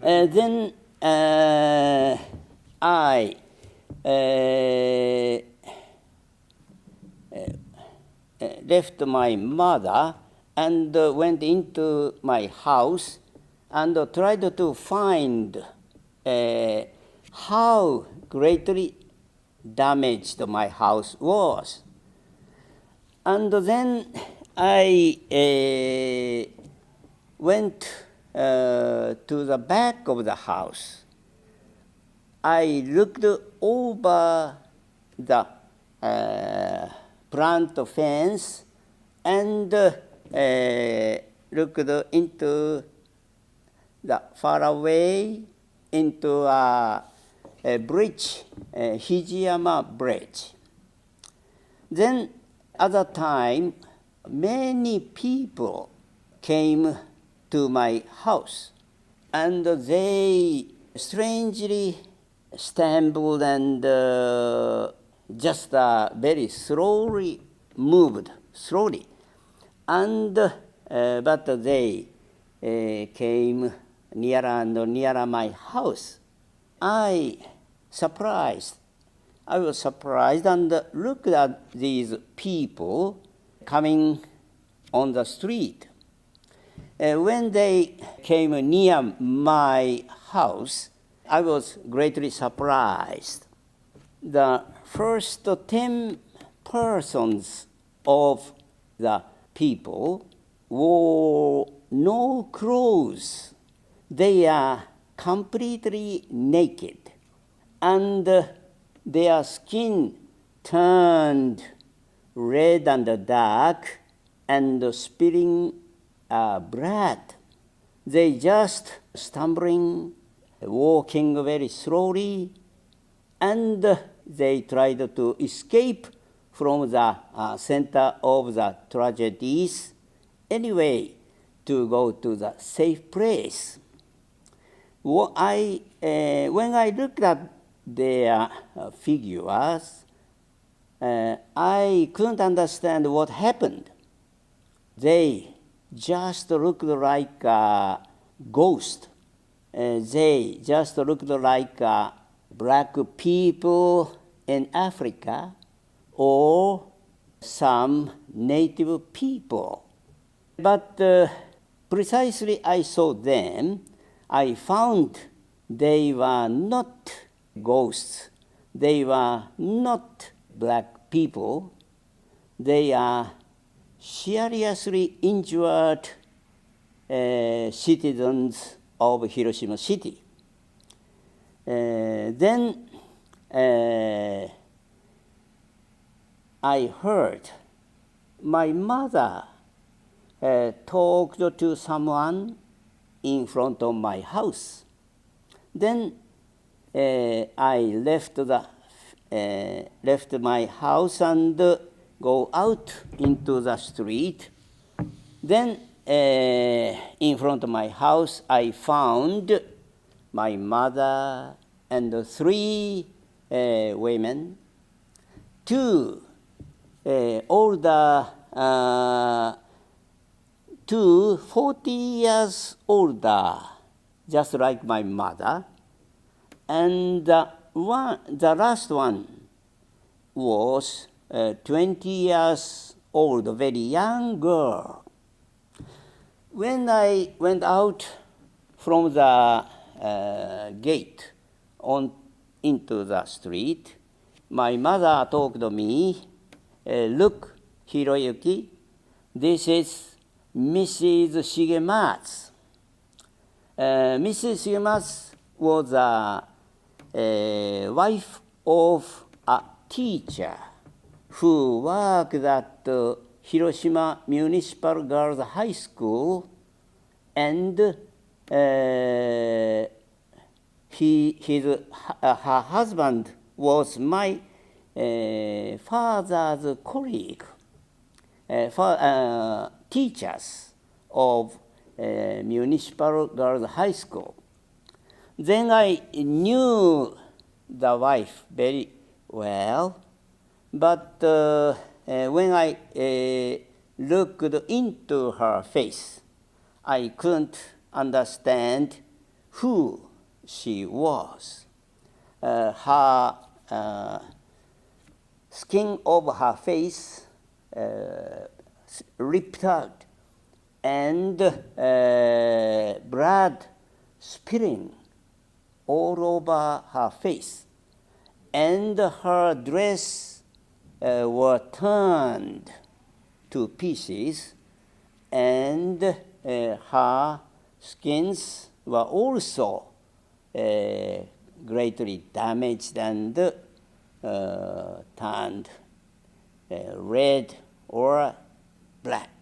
Then I left my mother and went into my house and tried to find how greatly damaged my house was. And then I went to the back of the house. I looked over the plant fence and looked into the far away into a bridge, Hijiyama Bridge. Then at that time, many people came to my house, and they strangely stumbled and just very slowly moved, and but they came nearer and nearer my house. I was surprised and looked at these people coming on the street. When they came near my house, I was greatly surprised. The first 10 persons of the people wore no clothes. They are completely naked, and their skin turned red and dark and spilling blood. They just stumbling, walking very slowly, and they tried to escape from the center of the tragedies anyway to go to the safe place. When I looked at their figures, I couldn't understand what happened. They just looked like a ghost. They just looked like black people in Africa or some native people. But precisely I saw them, I found they were not ghosts. They were not black people. They are seriously injured citizens of Hiroshima City. Then I heard my mother talked to someone in front of my house. Then I left my house and go out into the street. Then in front of my house, I found my mother and 3 women, 2 older, 2 40 years older, just like my mother, and the last one was 20 years old, a very young girl. When I went out from the gate into the street, my mother told me, "Look, Hiroyuki, this is Mrs. Shigematsu." Mrs. Shigematsu was a wife of a teacher who worked at Hiroshima Municipal Girls High School, and her husband was my father's colleague, teachers of Municipal Girls High School. Then I knew the wife very well, but when I looked into her face, I couldn't understand who she was. Her skin of her face ripped out, and blood spilling all over her face, and her dress were turned to pieces, and her skins were also greatly damaged and turned red or black.